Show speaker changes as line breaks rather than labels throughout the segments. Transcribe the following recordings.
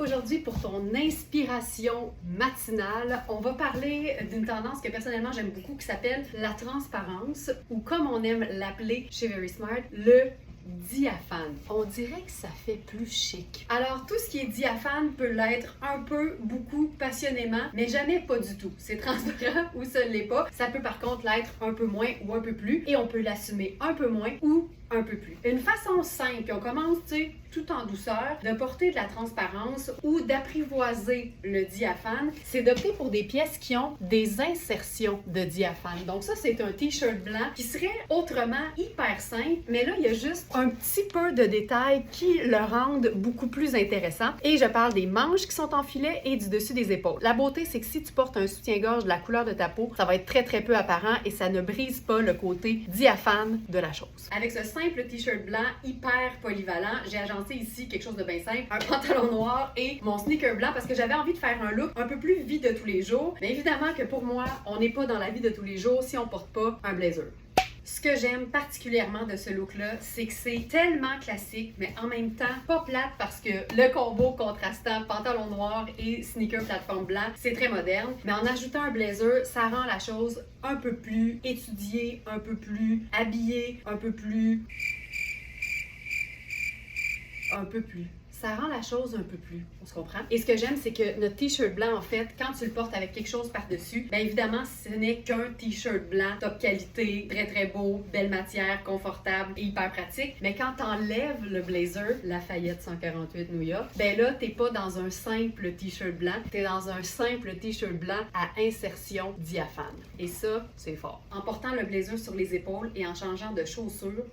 Aujourd'hui, pour ton inspiration matinale, on va parler d'une tendance que personnellement j'aime beaucoup qui s'appelle la transparence ou comme on aime l'appeler chez Very Smart, le diaphane. On dirait que ça fait plus chic. Alors, tout ce qui est diaphane peut l'être un peu, beaucoup, passionnément, mais jamais pas du tout. C'est transparent ou ça ne l'est pas. Ça peut par contre l'être un peu moins ou un peu plus et on peut l'assumer un peu moins ou un peu plus. Une façon simple, puis on commence, tout en douceur, de porter de la transparence ou d'apprivoiser le diaphane, c'est d'opter pour des pièces qui ont des insertions de diaphane. Donc ça, c'est un t-shirt blanc qui serait autrement hyper simple, mais là, il y a juste un petit peu de détails qui le rendent beaucoup plus intéressant. Et je parle des manches qui sont en filet et du dessus des épaules. La beauté, c'est que si tu portes un soutien-gorge de la couleur de ta peau, ça va être très très peu apparent et ça ne brise pas le côté diaphane de la chose. Avec ce simple t-shirt blanc hyper polyvalent, j'ai agencé ici quelque chose de bien simple, un pantalon noir et mon sneaker blanc parce que j'avais envie de faire un look un peu plus vie de tous les jours. Mais évidemment que pour moi, on n'est pas dans la vie de tous les jours si on porte pas un blazer. Ce que j'aime particulièrement de ce look-là, c'est que c'est tellement classique, mais en même temps pas plate parce que le combo contrastant pantalon noir et sneaker plateforme blanc, c'est très moderne. Mais en ajoutant un blazer, ça rend la chose un peu plus étudiée, un peu plus habillée, un peu plus... Ça rend la chose un peu plus, on se comprend. Et ce que j'aime, c'est que notre t-shirt blanc, en fait, quand tu le portes avec quelque chose par-dessus, bien évidemment, ce n'est qu'un t-shirt blanc, top qualité, très très beau, belle matière, confortable et hyper pratique. Mais quand t'enlèves le blazer, Lafayette 148 New York, ben là, t'es pas dans un simple t-shirt blanc, t'es dans un simple t-shirt blanc à insertion diaphane. Et ça, c'est fort. En portant le blazer sur les épaules et en changeant de chaussures,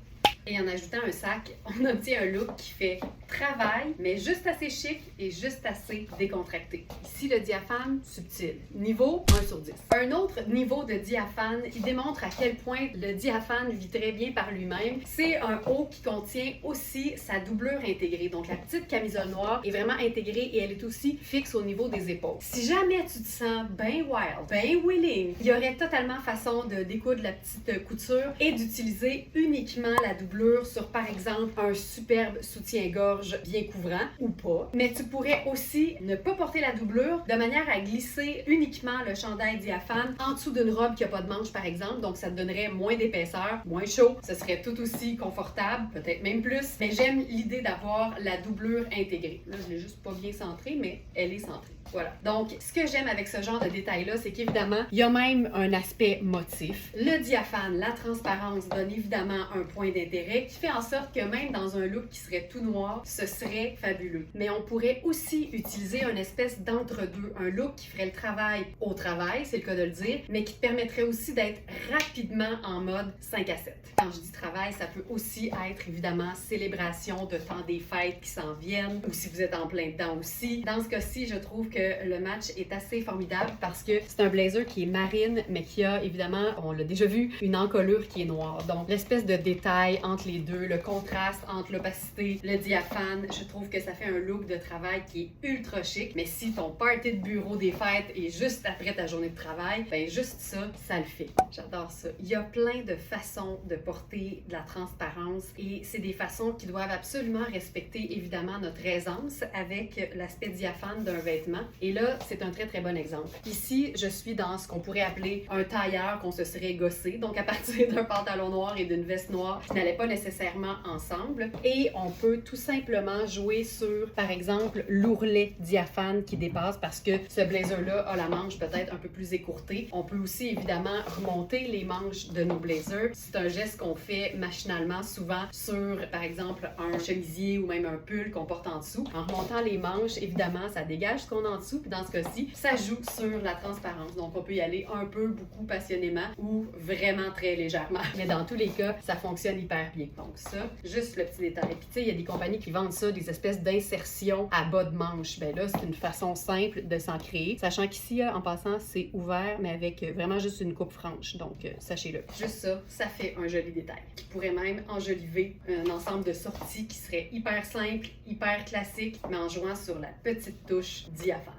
et en ajoutant un sac, on obtient un look qui fait travail, mais juste assez chic et juste assez décontracté. Ici, le diaphane, subtil. Niveau 1 sur 10. Un autre niveau de diaphane qui démontre à quel point le diaphane vit très bien par lui-même, c'est un haut qui contient aussi sa doublure intégrée. Donc, la petite camisole noire est vraiment intégrée et elle est aussi fixe au niveau des épaules. Si jamais tu te sens bien wild, bien willing, il y aurait totalement façon de découdre la petite couture et d'utiliser uniquement la doublure sur, par exemple, un superbe soutien-gorge bien couvrant ou pas. Mais tu pourrais aussi ne pas porter la doublure de manière à glisser uniquement le chandail diaphane en dessous d'une robe qui n'a pas de manche, par exemple. Donc, ça te donnerait moins d'épaisseur, moins chaud. Ce serait tout aussi confortable, peut-être même plus. Mais j'aime l'idée d'avoir la doublure intégrée. Là, je l'ai juste pas bien centrée, mais elle est centrée. Voilà. Donc, ce que j'aime avec ce genre de détails-là, c'est qu'évidemment, il y a même un aspect motif. Le diaphane, la transparence donne évidemment un point d'intérêt qui fait en sorte que même dans un look qui serait tout noir, ce serait fabuleux. Mais on pourrait aussi utiliser une espèce d'entre-deux, un look qui ferait le travail au travail, c'est le cas de le dire, mais qui te permettrait aussi d'être rapidement en mode 5 à 7. Quand je dis travail, ça peut aussi être évidemment célébration de temps des fêtes qui s'en viennent, ou si vous êtes en plein dedans aussi. Dans ce cas-ci, je trouve que le match est assez formidable parce que c'est un blazer qui est marine, mais qui a évidemment, on l'a déjà vu, une encolure qui est noire. Donc, l'espèce de détail entre les deux, le contraste entre l'opacité, le diaphane, je trouve que ça fait un look de travail qui est ultra chic. Mais si ton party de bureau des fêtes est juste après ta journée de travail, ben juste ça, ça le fait. J'adore ça. Il y a plein de façons de porter de la transparence et c'est des façons qui doivent absolument respecter évidemment notre aisance avec l'aspect diaphane d'un vêtement. Et là, c'est un très très bon exemple. Ici, je suis dans ce qu'on pourrait appeler un tailleur qu'on se serait gossé, donc à partir d'un pantalon noir et d'une veste noire qui n'allaient pas nécessairement ensemble. Et on peut tout simplement jouer sur, par exemple, l'ourlet diaphane qui dépasse parce que ce blazer-là a la manche peut-être un peu plus écourtée. On peut aussi évidemment remonter les manches de nos blazers. C'est un geste qu'on fait machinalement souvent sur, par exemple, un chemisier ou même un pull qu'on porte en dessous. En remontant les manches, évidemment, ça dégage ce qu'on a en dessous. Puis dans ce cas-ci, ça joue sur la transparence. Donc, on peut y aller un peu, beaucoup passionnément ou vraiment très légèrement. Mais dans tous les cas, ça fonctionne hyper bien. Donc ça, juste le petit détail. Puis tu sais, il y a des compagnies qui vendent ça, des espèces d'insertions à bas de manche. Ben là, c'est une façon simple de s'en créer. Sachant qu'ici, en passant, c'est ouvert, mais avec vraiment juste une coupe franche. Donc, sachez-le. Juste ça, ça fait un joli détail. Qui pourrait même enjoliver un ensemble de sorties qui serait hyper simple, hyper classique, mais en jouant sur la petite touche diaphane.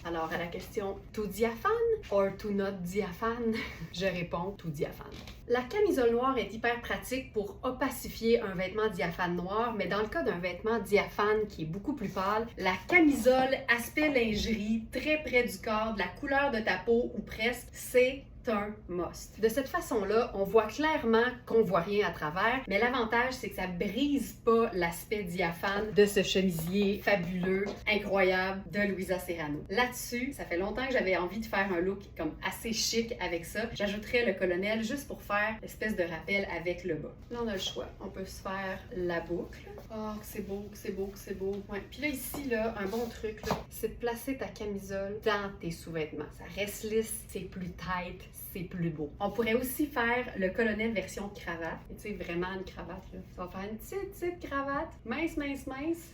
Alors à la question tout diaphane or tout not diaphane, je réponds tout diaphane. La camisole noire est hyper pratique pour opacifier un vêtement diaphane noir, mais dans le cas d'un vêtement diaphane qui est beaucoup plus pâle, la camisole aspect lingerie très près du corps, de la couleur de ta peau ou presque, c'est un must. De cette façon-là, on voit clairement qu'on voit rien à travers, mais l'avantage, c'est que ça brise pas l'aspect diaphane de ce chemisier fabuleux, incroyable de Louisa Serrano. Là-dessus, ça fait longtemps que j'avais envie de faire un look comme assez chic avec ça. J'ajouterais le colonel juste pour faire l'espèce de rappel avec le bas. Là, on a le choix. On peut se faire la boucle. Oh, que c'est beau, que c'est beau, que c'est beau. Ouais. Puis là, ici, là, un bon truc, là, c'est de placer ta camisole dans tes sous-vêtements. Ça reste lisse, c'est plus tight, c'est plus beau. On pourrait aussi faire le colonel version cravate. Tu sais, vraiment une cravate, là. Ça va faire une petite cravate, mince,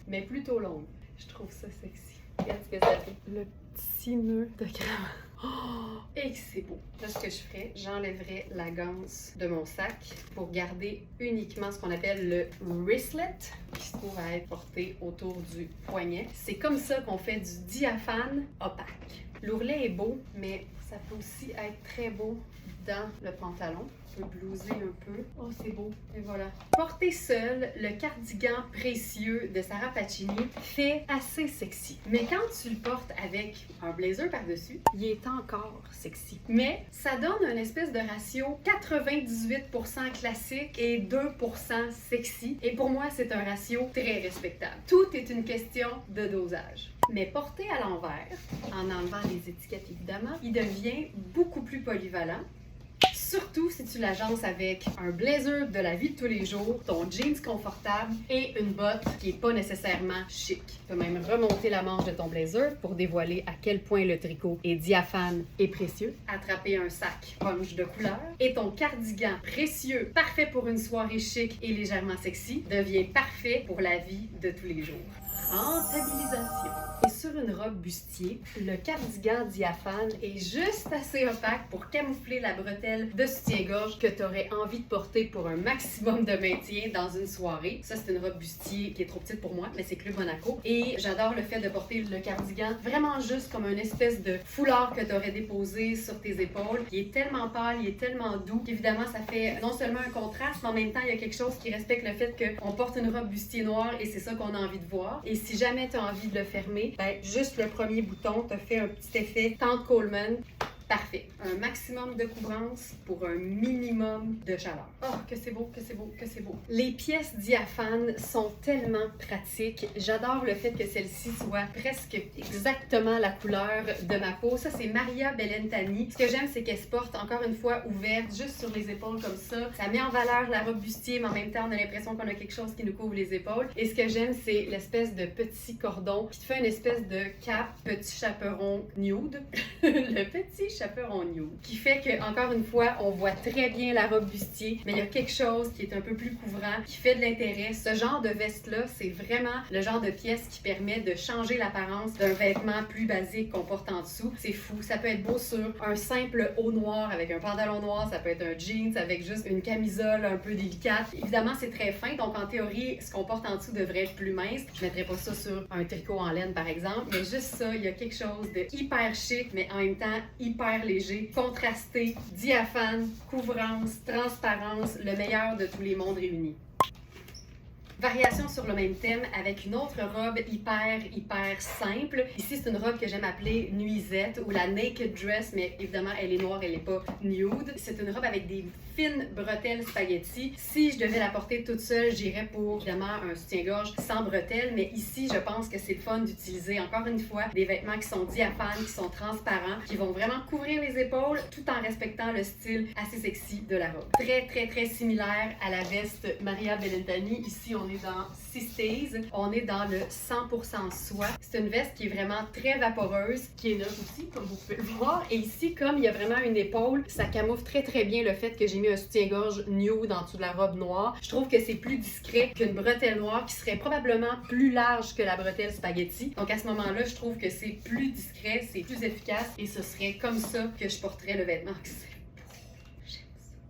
mais plutôt longue. Je trouve ça sexy. Regarde ce que ça fait. Le petit nœud de cravate. Oh, et que c'est beau. Là, ce que je ferais, j'enlèverais la ganse de mon sac pour garder uniquement ce qu'on appelle le wristlet, qui se trouve à être porté autour du poignet. C'est comme ça qu'on fait du diaphane opaque. L'ourlet est beau, mais ça peut aussi être très beau dans le pantalon. On peut blouser un peu. Oh, c'est beau. Et voilà. Porté seul, le cardigan précieux de Sarah Pacini fait assez sexy. Mais quand tu le portes avec un blazer par-dessus, il est encore sexy. Mais ça donne une espèce de ratio 98% classique et 2% sexy. Et pour moi, c'est un ratio très respectable. Tout est une question de dosage. Mais porté à l'envers, en enlevant les étiquettes évidemment, il devient beaucoup plus polyvalent. Surtout si tu l'agences avec un blazer de la vie de tous les jours, ton jeans confortable et une botte qui n'est pas nécessairement chic. Tu peux même remonter la manche de ton blazer pour dévoiler à quel point le tricot est diaphane et précieux. Attraper un sac punch de couleur et ton cardigan précieux, parfait pour une soirée chic et légèrement sexy, devient parfait pour la vie de tous les jours. Rentabilisation. Et sur une robe bustier, le cardigan diaphane est juste assez opaque pour camoufler la bretelle de soutien-gorge que tu aurais envie de porter pour un maximum de maintien dans une soirée. Ça, c'est une robe bustier qui est trop petite pour moi, mais c'est Club Monaco. Et j'adore le fait de porter le cardigan vraiment juste comme une espèce de foulard que tu aurais déposé sur tes épaules. Il est tellement pâle, il est tellement doux qu'évidemment, ça fait non seulement un contraste, mais en même temps, il y a quelque chose qui respecte le fait qu'on porte une robe bustier noire et c'est ça qu'on a envie de voir. Et si jamais tu as envie de le fermer, ben, juste le premier bouton te fait un petit effet tante Coleman. Parfait. Un maximum de couvrance pour un minimum de chaleur. Oh, que c'est beau, que c'est beau, que c'est beau. Les pièces diaphanes sont tellement pratiques. J'adore le fait que celle-ci soit presque exactement la couleur de ma peau. Ça, c'est Maria Bellentani. Ce que j'aime, c'est qu'elle se porte encore une fois ouverte, juste sur les épaules comme ça. Ça met en valeur la robe bustier, mais en même temps, on a l'impression qu'on a quelque chose qui nous couvre les épaules. Et ce que j'aime, c'est l'espèce de petit cordon qui te fait une espèce de cap, petit chaperon nude. Le petit chaperon nude, qui fait que, encore une fois, on voit très bien la robe bustier, mais il y a quelque chose qui est un peu plus couvrant, qui fait de l'intérêt. Ce genre de veste-là, c'est vraiment le genre de pièce qui permet de changer l'apparence d'un vêtement plus basique qu'on porte en dessous. C'est fou. Ça peut être beau sur un simple haut noir avec un pantalon noir, ça peut être un jeans avec juste une camisole un peu délicate. Évidemment, c'est très fin, donc en théorie, ce qu'on porte en dessous devrait être plus mince. Je mettrais pas ça sur un tricot en laine, par exemple, mais juste ça, il y a quelque chose de hyper chic, mais en même temps hyper léger, contrasté, diaphane, couvrance, transparence, le meilleur de tous les mondes réunis. Variation sur le même thème avec une autre robe hyper simple. Ici, c'est une robe que j'aime appeler nuisette ou la naked dress, mais évidemment, elle est noire, elle n'est pas nude. C'est une robe avec des fines bretelles spaghetti. Si je devais la porter toute seule, j'irais pour évidemment un soutien-gorge sans bretelles, mais ici, je pense que c'est le fun d'utiliser encore une fois des vêtements qui sont diaphanes, qui sont transparents, qui vont vraiment couvrir les épaules tout en respectant le style assez sexy de la robe. Très similaire à la veste Maria Bellentani. Ici, on est dans Sisters, on est dans le 100% soie. C'est une veste qui est vraiment très vaporeuse, qui est neuve aussi, comme vous pouvez le voir. Et ici, comme il y a vraiment une épaule, ça camoufle très bien le fait que j'ai mis un soutien-gorge nude en dessous de la robe noire. Je trouve que c'est plus discret qu'une bretelle noire qui serait probablement plus large que la bretelle spaghetti. Donc à ce moment-là, je trouve que c'est plus discret, c'est plus efficace et ce serait comme ça que je porterais le vêtement.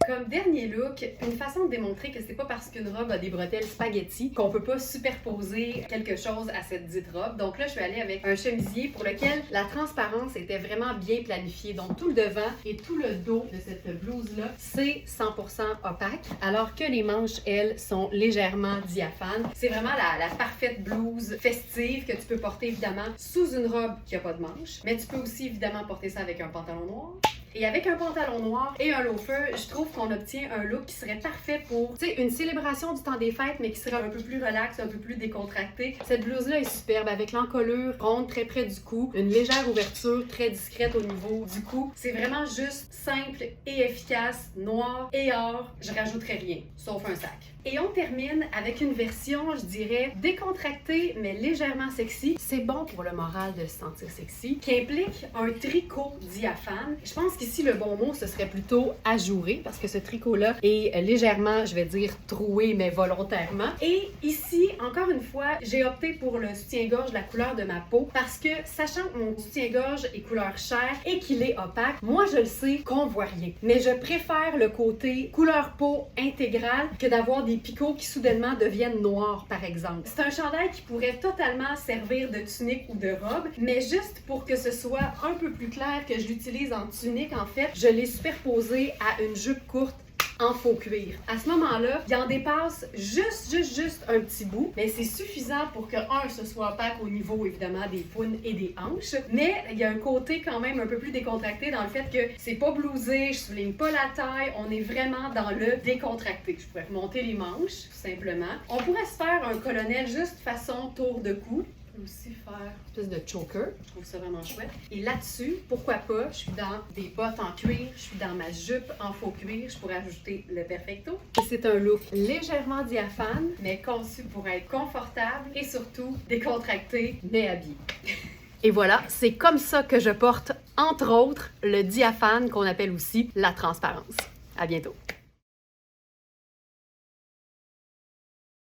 Comme dernier look, une façon de démontrer que c'est pas parce qu'une robe a des bretelles spaghetti qu'on peut pas superposer quelque chose à cette dite robe. Donc là, je suis allée avec un chemisier pour lequel la transparence était vraiment bien planifiée. Donc tout le devant et tout le dos de cette blouse-là, c'est 100% opaque, alors que les manches, elles, sont légèrement diaphanes. C'est vraiment la parfaite blouse festive que tu peux porter évidemment sous une robe qui a pas de manches, mais tu peux aussi évidemment porter ça avec un pantalon noir. Et avec un pantalon noir et un loafer, je trouve qu'on obtient un look qui serait parfait pour, tu sais, une célébration du temps des fêtes, mais qui serait un peu plus relax, un peu plus décontracté. Cette blouse-là est superbe avec l'encolure ronde très près du cou, une légère ouverture très discrète au niveau du cou. C'est vraiment juste simple et efficace, noir et or. Je rajouterais rien, sauf un sac. Et on termine avec une version, je dirais, décontractée, mais légèrement sexy. C'est bon pour le moral de se sentir sexy, qui implique un tricot diaphane. Je pense qu'ici, le bon mot, ce serait plutôt ajouré, parce que ce tricot-là est légèrement, je vais dire, troué, mais volontairement. Et ici, encore une fois, j'ai opté pour le soutien-gorge de la couleur de ma peau, parce que, sachant que mon soutien-gorge est couleur chair et qu'il est opaque, moi, je le sais qu'on voit rien. Mais je préfère le côté couleur peau intégrale que d'avoir des picots qui soudainement deviennent noirs, par exemple. C'est un chandail qui pourrait totalement servir de tunique ou de robe, mais juste pour que ce soit un peu plus clair que je l'utilise en tunique, en fait, je l'ai superposé à une jupe courte en faux cuir. À ce moment-là, il en dépasse juste un petit bout, mais c'est suffisant pour que, ce soit opaque au niveau, évidemment, des founes et des hanches, mais il y a un côté quand même un peu plus décontracté dans le fait que c'est pas blousé, je souligne pas la taille, on est vraiment dans le décontracté. Je pourrais remonter les manches, tout simplement. On pourrait se faire un colonel juste façon tour de cou. Aussi faire une espèce de choker. Je trouve ça vraiment chouette. Et là-dessus, pourquoi pas, je suis dans des bottes en cuir, je suis dans ma jupe en faux cuir, je pourrais ajouter le perfecto. Et c'est un look légèrement diaphane, mais conçu pour être confortable et surtout décontracté, mais habillé. Et voilà, c'est comme ça que je porte, entre autres, le diaphane qu'on appelle aussi la transparence. À bientôt!